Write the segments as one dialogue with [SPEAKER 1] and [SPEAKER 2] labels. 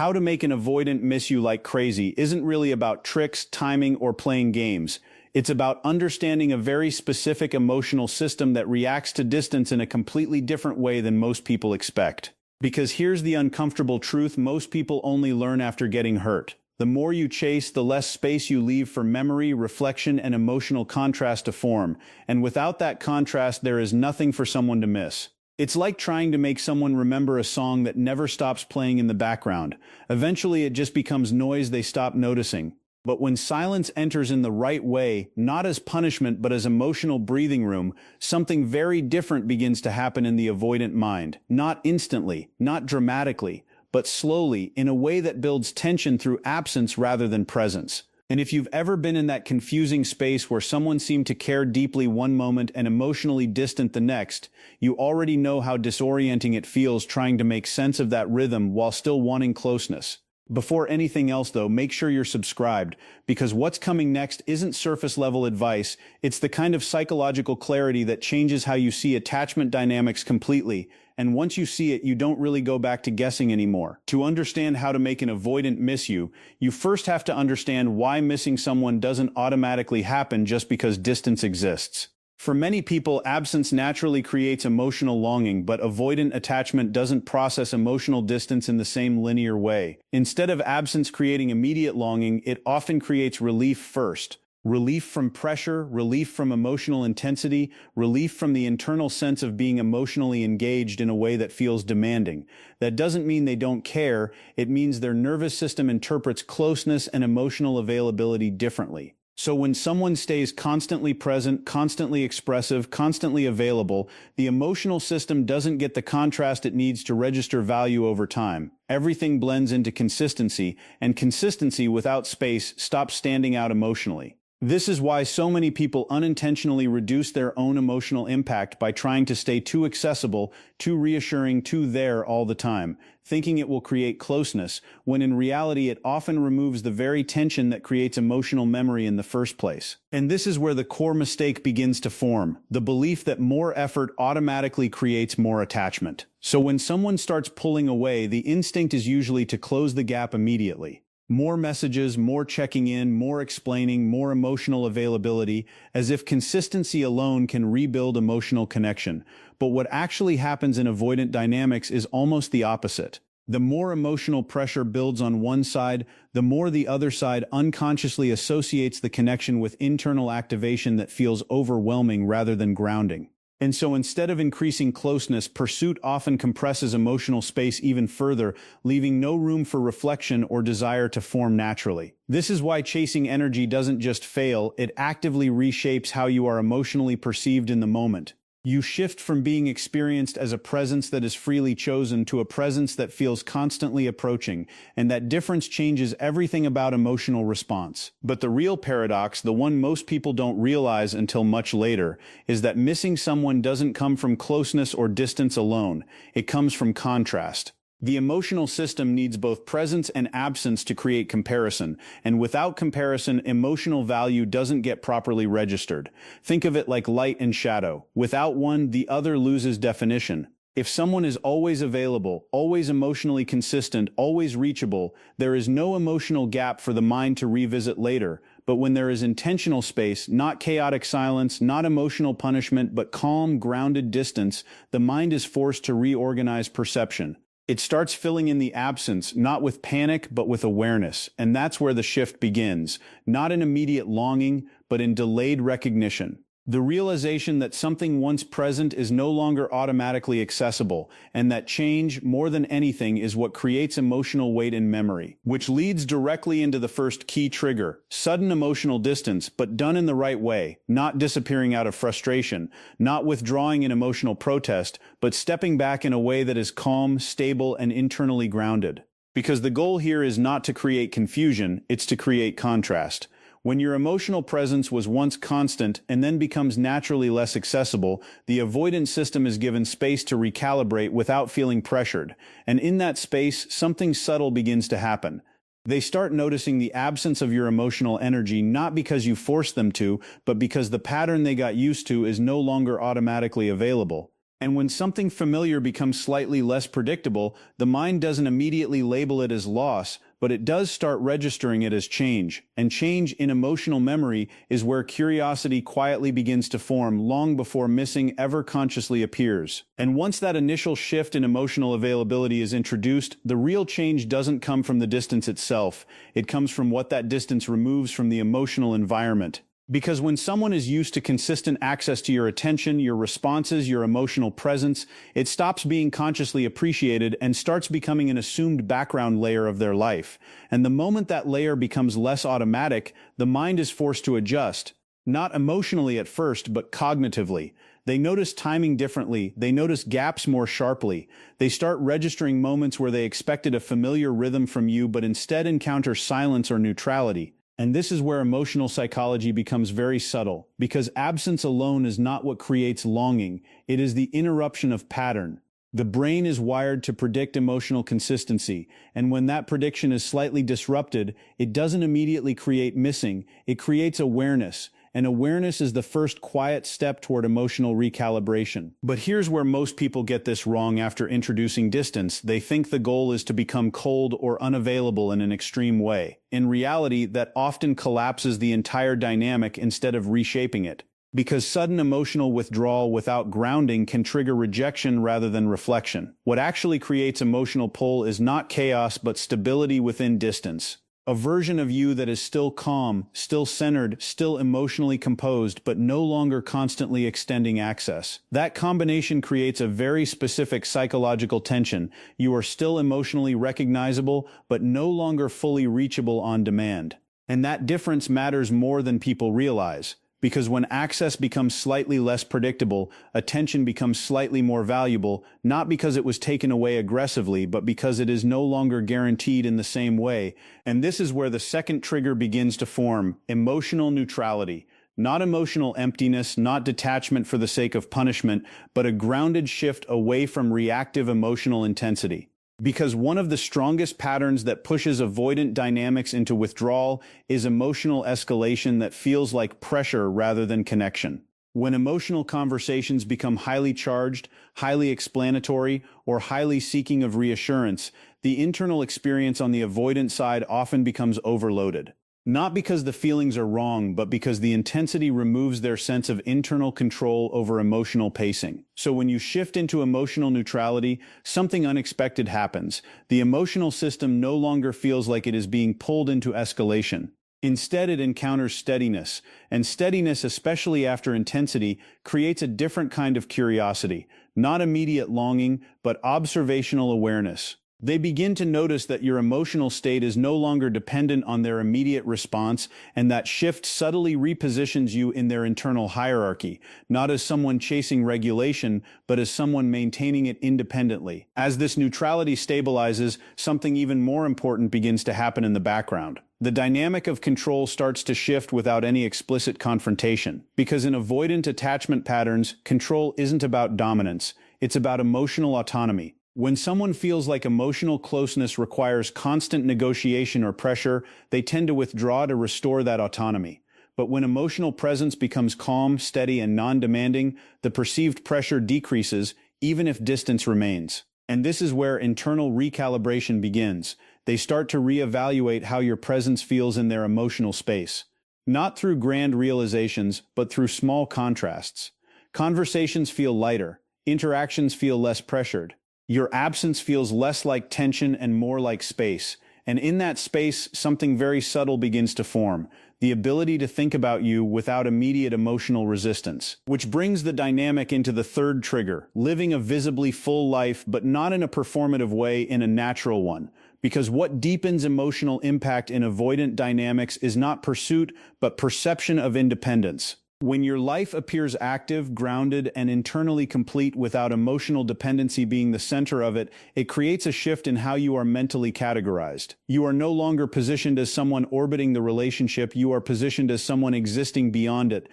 [SPEAKER 1] How to make an avoidant miss you like crazy isn't really about tricks, timing, or playing games. It's about understanding a very specific emotional system that reacts to distance in a completely different way than most people expect. Because here's the uncomfortable truth: most people only learn after getting hurt. The more you chase, the less space you leave for memory, reflection, and emotional contrast to form. And without that contrast, there is nothing for someone to miss. It's like trying to make someone remember a song that never stops playing in the background. Eventually, it just becomes noise they stop noticing. But when silence enters in the right way, not as punishment but as emotional breathing room, something very different begins to happen in the avoidant mind. Not instantly, not dramatically, but slowly, in a way that builds tension through absence rather than presence. And if you've ever been in that confusing space where someone seemed to care deeply one moment and emotionally distant the next, you already know how disorienting it feels trying to make sense of that rhythm while still wanting closeness. Before anything else, though, make sure you're subscribed, because what's coming next isn't surface-level advice. It's the kind of psychological clarity that changes how you see attachment dynamics completely, and once you see it, you don't really go back to guessing anymore. To understand how to make an avoidant miss you, you first have to understand why missing someone doesn't automatically happen just because distance exists. For many people, absence naturally creates emotional longing, but avoidant attachment doesn't process emotional distance in the same linear way. Instead of absence creating immediate longing, it often creates relief first. Relief from pressure, relief from emotional intensity, relief from the internal sense of being emotionally engaged in a way that feels demanding. That doesn't mean they don't care, it means their nervous system interprets closeness and emotional availability differently. So when someone stays constantly present, constantly expressive, constantly available, the emotional system doesn't get the contrast it needs to register value over time. Everything blends into consistency, and consistency without space stops standing out emotionally. This is why so many people unintentionally reduce their own emotional impact by trying to stay too accessible, too reassuring, too there all the time, thinking it will create closeness, when in reality it often removes the very tension that creates emotional memory in the first place. And this is where the core mistake begins to form: the belief that more effort automatically creates more attachment. So when someone starts pulling away, the instinct is usually to close the gap immediately. More messages, more checking in, more explaining, more emotional availability, as if consistency alone can rebuild emotional connection. But what actually happens in avoidant dynamics is almost the opposite. The more emotional pressure builds on one side, the more the other side unconsciously associates the connection with internal activation that feels overwhelming rather than grounding. And so instead of increasing closeness, pursuit often compresses emotional space even further, leaving no room for reflection or desire to form naturally. This is why chasing energy doesn't just fail, it actively reshapes how you are emotionally perceived in the moment. You shift from being experienced as a presence that is freely chosen to a presence that feels constantly approaching, and that difference changes everything about emotional response. But the real paradox, the one most people don't realize until much later, is that missing someone doesn't come from closeness or distance alone. It comes from contrast. The emotional system needs both presence and absence to create comparison, and without comparison, emotional value doesn't get properly registered. Think of it like light and shadow. Without one, the other loses definition. If someone is always available, always emotionally consistent, always reachable, there is no emotional gap for the mind to revisit later. But when there is intentional space, not chaotic silence, not emotional punishment, but calm, grounded distance, the mind is forced to reorganize perception. It starts filling in the absence, not with panic, but with awareness. And that's where the shift begins, not in immediate longing, but in delayed recognition. The realization that something once present is no longer automatically accessible, and that change, more than anything, is what creates emotional weight in memory. Which leads directly into the first key trigger: sudden emotional distance, but done in the right way, not disappearing out of frustration, not withdrawing in emotional protest, but stepping back in a way that is calm, stable, and internally grounded. Because the goal here is not to create confusion, it's to create contrast. When your emotional presence was once constant and then becomes naturally less accessible, the avoidance system is given space to recalibrate without feeling pressured. And in that space, something subtle begins to happen. They start noticing the absence of your emotional energy, not because you forced them to, but because the pattern they got used to is no longer automatically available. And when something familiar becomes slightly less predictable, the mind doesn't immediately label it as loss, but it does start registering it as change. And change in emotional memory is where curiosity quietly begins to form long before missing ever consciously appears. And once that initial shift in emotional availability is introduced, the real change doesn't come from the distance itself. It comes from what that distance removes from the emotional environment. Because when someone is used to consistent access to your attention, your responses, your emotional presence, it stops being consciously appreciated and starts becoming an assumed background layer of their life. And the moment that layer becomes less automatic, the mind is forced to adjust. Not emotionally at first, but cognitively. They notice timing differently. They notice gaps more sharply. They start registering moments where they expected a familiar rhythm from you, but instead encounter silence or neutrality. And this is where emotional psychology becomes very subtle, because absence alone is not what creates longing. It is the interruption of pattern. The brain is wired to predict emotional consistency, and when that prediction is slightly disrupted, it doesn't immediately create missing, it creates awareness. And awareness is the first quiet step toward emotional recalibration. But here's where most people get this wrong after introducing distance. They think the goal is to become cold or unavailable in an extreme way. In reality, that often collapses the entire dynamic instead of reshaping it. Because sudden emotional withdrawal without grounding can trigger rejection rather than reflection. What actually creates emotional pull is not chaos but stability within distance. A version of you that is still calm, still centered, still emotionally composed, but no longer constantly extending access. That combination creates a very specific psychological tension. You are still emotionally recognizable, but no longer fully reachable on demand. And that difference matters more than people realize. Because when access becomes slightly less predictable, attention becomes slightly more valuable, not because it was taken away aggressively, but because it is no longer guaranteed in the same way. And this is where the second trigger begins to form: emotional neutrality. Not emotional emptiness, not detachment for the sake of punishment, but a grounded shift away from reactive emotional intensity. Because one of the strongest patterns that pushes avoidant dynamics into withdrawal is emotional escalation that feels like pressure rather than connection. When emotional conversations become highly charged, highly explanatory, or highly seeking of reassurance, the internal experience on the avoidant side often becomes overloaded. Not because the feelings are wrong, but because the intensity removes their sense of internal control over emotional pacing. So when you shift into emotional neutrality, something unexpected happens. The emotional system no longer feels like it is being pulled into escalation. Instead, it encounters steadiness, and steadiness, especially after intensity, creates a different kind of curiosity, not immediate longing, but observational awareness. They begin to notice that your emotional state is no longer dependent on their immediate response, and that shift subtly repositions you in their internal hierarchy, not as someone chasing regulation, but as someone maintaining it independently. As this neutrality stabilizes, something even more important begins to happen in the background. The dynamic of control starts to shift without any explicit confrontation. Because in avoidant attachment patterns, control isn't about dominance, it's about emotional autonomy. When someone feels like emotional closeness requires constant negotiation or pressure, they tend to withdraw to restore that autonomy. But when emotional presence becomes calm, steady, and non-demanding, the perceived pressure decreases, even if distance remains. And this is where internal recalibration begins. They start to reevaluate how your presence feels in their emotional space. Not through grand realizations, but through small contrasts. Conversations feel lighter. Interactions feel less pressured. Your absence feels less like tension and more like space. And in that space, something very subtle begins to form: the ability to think about you without immediate emotional resistance. Which brings the dynamic into the third trigger: living a visibly full life, but not in a performative way, in a natural one. Because what deepens emotional impact in avoidant dynamics is not pursuit, but perception of independence. When your life appears active, grounded, and internally complete without emotional dependency being the center of it, it creates a shift in how you are mentally categorized. You are no longer positioned as someone orbiting the relationship, you are positioned as someone existing beyond it.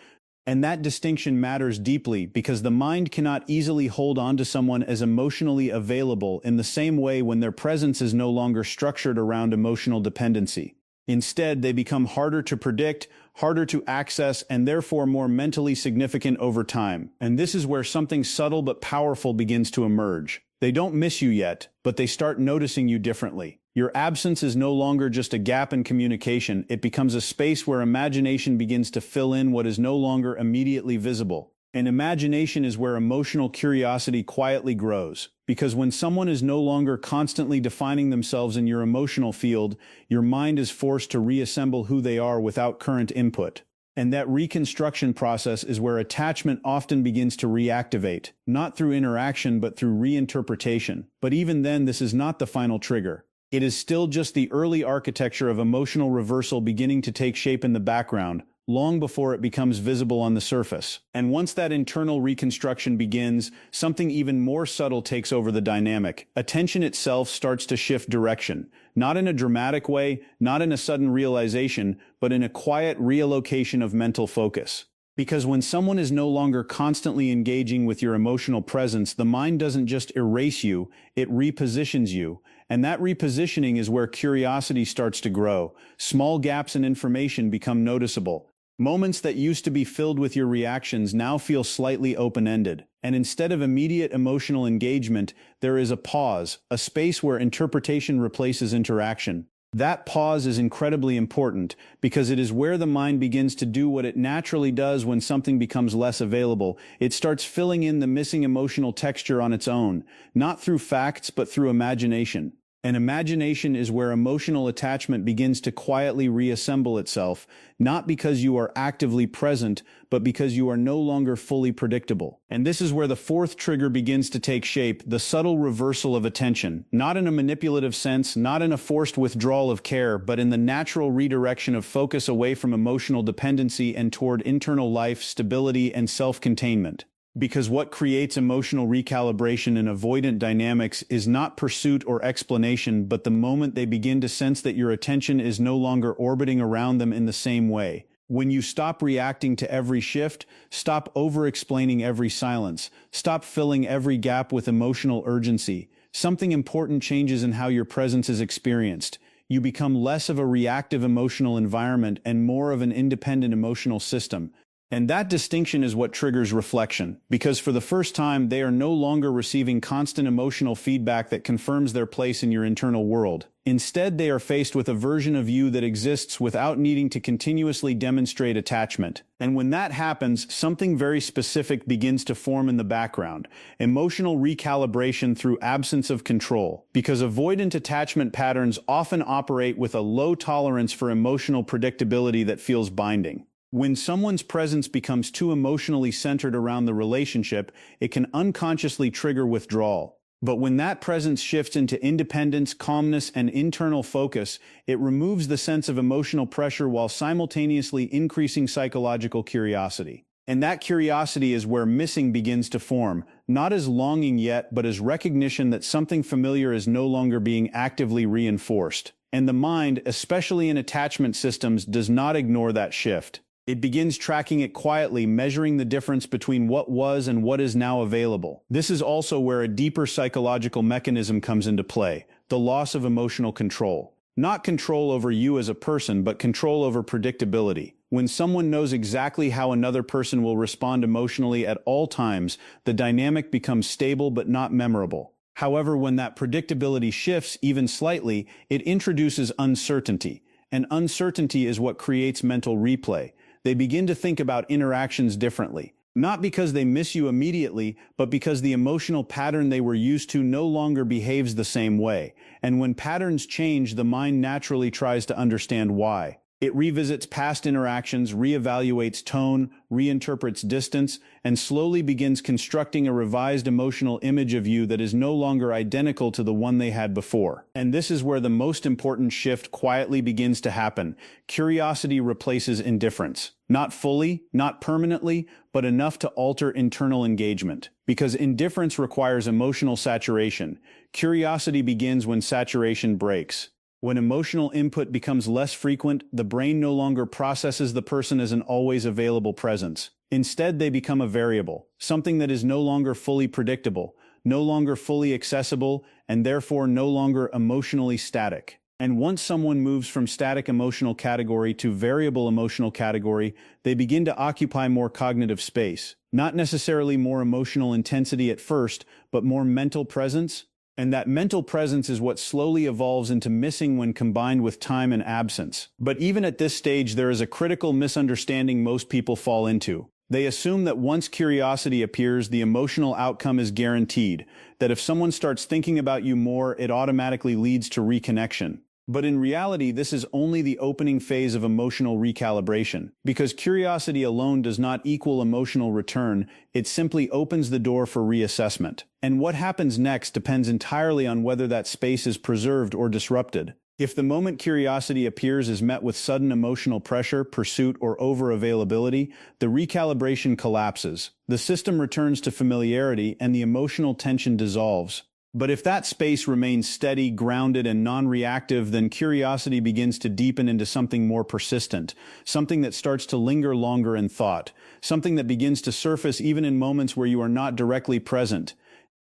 [SPEAKER 1] And that distinction matters deeply because the mind cannot easily hold on to someone as emotionally available in the same way when their presence is no longer structured around emotional dependency. Instead, they become harder to predict, harder to access, and therefore more mentally significant over time. And this is where something subtle but powerful begins to emerge. They don't miss you yet, but they start noticing you differently. Your absence is no longer just a gap in communication, it becomes a space where imagination begins to fill in what is no longer immediately visible. And imagination is where emotional curiosity quietly grows. Because when someone is no longer constantly defining themselves in your emotional field, your mind is forced to reassemble who they are without current input. And that reconstruction process is where attachment often begins to reactivate, not through interaction but through reinterpretation. But even then, this is not the final trigger. It is still just the early architecture of emotional reversal beginning to take shape in the background, long before it becomes visible on the surface. And once that internal reconstruction begins, something even more subtle takes over the dynamic. Attention itself starts to shift direction, not in a dramatic way, not in a sudden realization, but in a quiet reallocation of mental focus. Because when someone is no longer constantly engaging with your emotional presence, the mind doesn't just erase you, it repositions you. And that repositioning is where curiosity starts to grow. Small gaps in information become noticeable. Moments that used to be filled with your reactions now feel slightly open-ended. And instead of immediate emotional engagement, there is a pause, a space where interpretation replaces interaction. That pause is incredibly important because it is where the mind begins to do what it naturally does when something becomes less available. It starts filling in the missing emotional texture on its own, not through facts but through imagination. And imagination is where emotional attachment begins to quietly reassemble itself, not because you are actively present, but because you are no longer fully predictable. And this is where the fourth trigger begins to take shape, the subtle reversal of attention, not in a manipulative sense, not in a forced withdrawal of care, but in the natural redirection of focus away from emotional dependency and toward internal life, stability, and self-containment. Because what creates emotional recalibration in avoidant dynamics is not pursuit or explanation, but the moment they begin to sense that your attention is no longer orbiting around them in the same way. When you stop reacting to every shift, stop over-explaining every silence, stop filling every gap with emotional urgency, something important changes in how your presence is experienced. You become less of a reactive emotional environment and more of an independent emotional system. And that distinction is what triggers reflection, because for the first time they are no longer receiving constant emotional feedback that confirms their place in your internal world. Instead, they are faced with a version of you that exists without needing to continuously demonstrate attachment. And when that happens, something very specific begins to form in the background: emotional recalibration through absence of control. Because avoidant attachment patterns often operate with a low tolerance for emotional predictability that feels binding. When someone's presence becomes too emotionally centered around the relationship, it can unconsciously trigger withdrawal. But when that presence shifts into independence, calmness, and internal focus, it removes the sense of emotional pressure while simultaneously increasing psychological curiosity. And that curiosity is where missing begins to form, not as longing yet, but as recognition that something familiar is no longer being actively reinforced. And the mind, especially in attachment systems, does not ignore that shift. It begins tracking it quietly, measuring the difference between what was and what is now available. This is also where a deeper psychological mechanism comes into play: the loss of emotional control. Not control over you as a person, but control over predictability. When someone knows exactly how another person will respond emotionally at all times, the dynamic becomes stable but not memorable. However, when that predictability shifts even slightly, it introduces uncertainty. And uncertainty is what creates mental replay. They begin to think about interactions differently, not because they miss you immediately, but because the emotional pattern they were used to no longer behaves the same way. And when patterns change, the mind naturally tries to understand why. It revisits past interactions, reevaluates tone, reinterprets distance, and slowly begins constructing a revised emotional image of you that is no longer identical to the one they had before. And this is where the most important shift quietly begins to happen. Curiosity replaces indifference. Not fully, not permanently, but enough to alter internal engagement. Because indifference requires emotional saturation. Curiosity begins when saturation breaks. When emotional input becomes less frequent, the brain no longer processes the person as an always available presence. Instead, they become a variable, something that is no longer fully predictable, no longer fully accessible, and therefore no longer emotionally static. And once someone moves from static emotional category to variable emotional category, they begin to occupy more cognitive space. Not necessarily more emotional intensity at first, but more mental presence. And that mental presence is what slowly evolves into missing when combined with time and absence. But even at this stage, there is a critical misunderstanding most people fall into. They assume that once curiosity appears, the emotional outcome is guaranteed, that if someone starts thinking about you more, it automatically leads to reconnection. But in reality, this is only the opening phase of emotional recalibration. Because curiosity alone does not equal emotional return, it simply opens the door for reassessment. And what happens next depends entirely on whether that space is preserved or disrupted. If the moment curiosity appears is met with sudden emotional pressure, pursuit, or over-availability, the recalibration collapses. The system returns to familiarity and the emotional tension dissolves. But if that space remains steady, grounded, and non-reactive, then curiosity begins to deepen into something more persistent, something that starts to linger longer in thought, something that begins to surface even in moments where you are not directly present.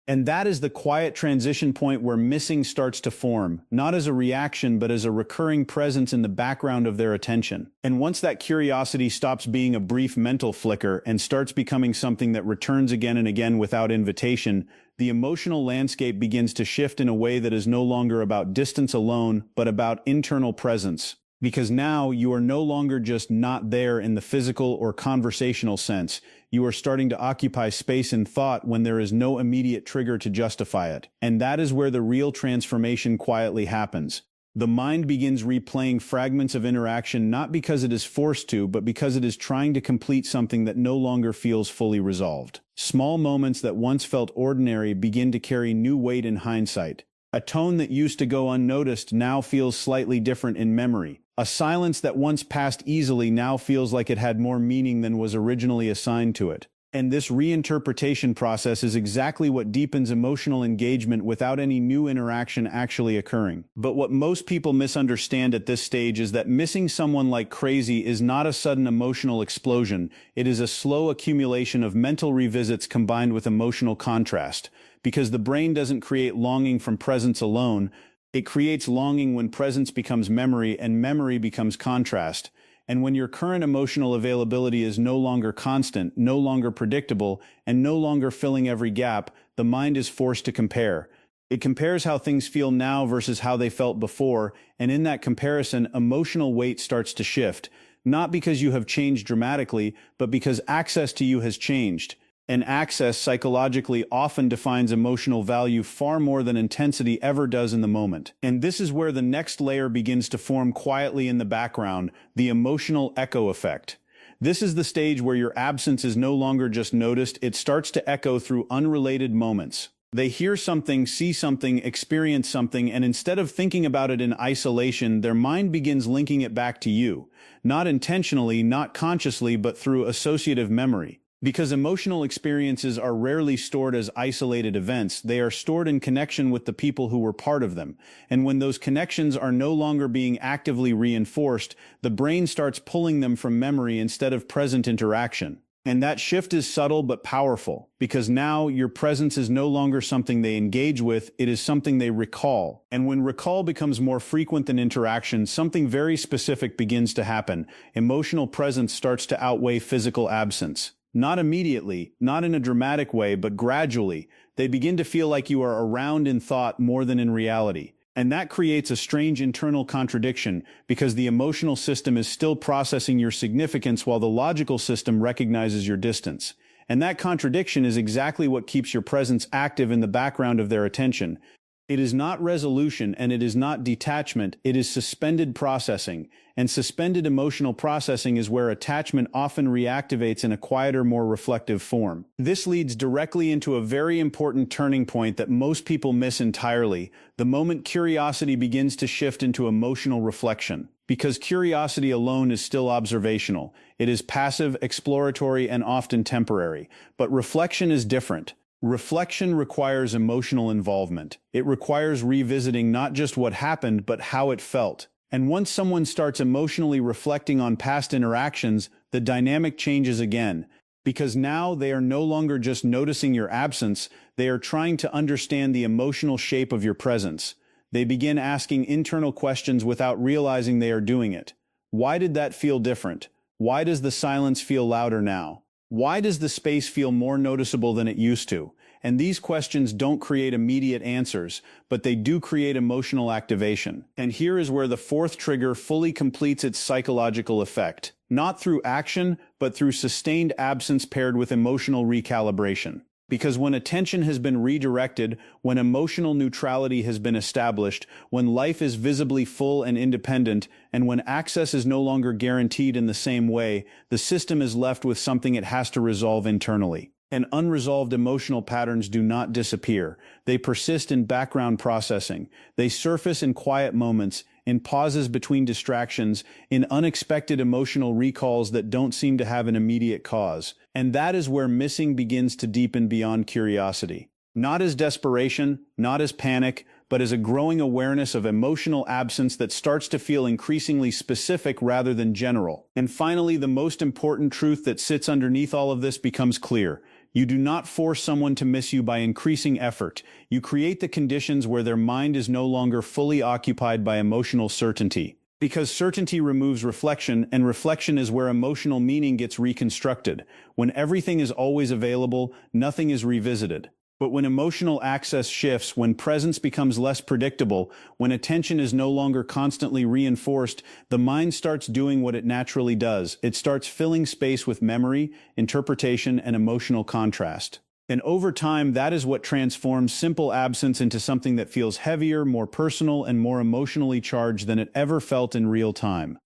[SPEAKER 1] And that is the quiet transition point where missing starts to form, not as a reaction but as a recurring presence in the background of their attention. And once that curiosity stops being a brief mental flicker and starts becoming something that returns again and again without invitation, the emotional landscape begins to shift in a way that is no longer about distance alone, but about internal presence. Because now you are no longer just not there in the physical or conversational sense. You are starting to occupy space in thought when there is no immediate trigger to justify it. And that is where the real transformation quietly happens. The mind begins replaying fragments of interaction not because it is forced to, but because it is trying to complete something that no longer feels fully resolved. Small moments that once felt ordinary begin to carry new weight in hindsight. A tone that used to go unnoticed now feels slightly different in memory. A silence that once passed easily now feels like it had more meaning than was originally assigned to it. And this reinterpretation process is exactly what deepens emotional engagement without any new interaction actually occurring. But what most people misunderstand at this stage is that missing someone like crazy is not a sudden emotional explosion. It is a slow accumulation of mental revisits combined with emotional contrast. Because the brain doesn't create longing from presence alone, it creates longing when presence becomes memory and memory becomes contrast. And when your current emotional availability is no longer constant, no longer predictable, and no longer filling every gap, the mind is forced to compare. It compares how things feel now versus how they felt before, and in that comparison, emotional weight starts to shift. Not because you have changed dramatically, but because access to you has changed. And access psychologically often defines emotional value far more than intensity ever does in the moment. And this is where the next layer begins to form quietly in the background, the emotional echo effect. This is the stage where your absence is no longer just noticed, it starts to echo through unrelated moments. They hear something, see something, experience something, and instead of thinking about it in isolation, their mind begins linking it back to you. Not intentionally, not consciously, but through associative memory. Because emotional experiences are rarely stored as isolated events, they are stored in connection with the people who were part of them. And when those connections are no longer being actively reinforced, the brain starts pulling them from memory instead of present interaction. And that shift is subtle but powerful, because now your presence is no longer something they engage with, it is something they recall. And when recall becomes more frequent than interaction, something very specific begins to happen. Emotional presence starts to outweigh physical absence. Not immediately, not in a dramatic way, but gradually, they begin to feel like you are around in thought more than in reality. And that creates a strange internal contradiction, because the emotional system is still processing your significance while the logical system recognizes your distance. And that contradiction is exactly what keeps your presence active in the background of their attention. It is not resolution and it is not detachment, it is suspended processing. And suspended emotional processing is where attachment often reactivates in a quieter, more reflective form. This leads directly into a very important turning point that most people miss entirely, the moment curiosity begins to shift into emotional reflection. Because curiosity alone is still observational. It is passive, exploratory, and often temporary. But reflection is different. Reflection requires emotional involvement. It requires revisiting not just what happened, but how it felt. And once someone starts emotionally reflecting on past interactions, the dynamic changes again. Because now they are no longer just noticing your absence, they are trying to understand the emotional shape of your presence. They begin asking internal questions without realizing they are doing it. Why did that feel different? Why does the silence feel louder now? Why does the space feel more noticeable than it used to? And these questions don't create immediate answers, but they do create emotional activation. And here is where the fourth trigger fully completes its psychological effect. Not through action, but through sustained absence paired with emotional recalibration. Because when attention has been redirected, when emotional neutrality has been established, when life is visibly full and independent, and when access is no longer guaranteed in the same way, the system is left with something it has to resolve internally. And unresolved emotional patterns do not disappear. They persist in background processing. They surface in quiet moments, in pauses between distractions, in unexpected emotional recalls that don't seem to have an immediate cause. And that is where missing begins to deepen beyond curiosity. Not as desperation, not as panic, but as a growing awareness of emotional absence that starts to feel increasingly specific rather than general. And finally, the most important truth that sits underneath all of this becomes clear. You do not force someone to miss you by increasing effort. You create the conditions where their mind is no longer fully occupied by emotional certainty. Because certainty removes reflection, and reflection is where emotional meaning gets reconstructed. When everything is always available, nothing is revisited. But when emotional access shifts, when presence becomes less predictable, when attention is no longer constantly reinforced, the mind starts doing what it naturally does. It starts filling space with memory, interpretation, and emotional contrast. And over time, that is what transforms simple absence into something that feels heavier, more personal, and more emotionally charged than it ever felt in real time.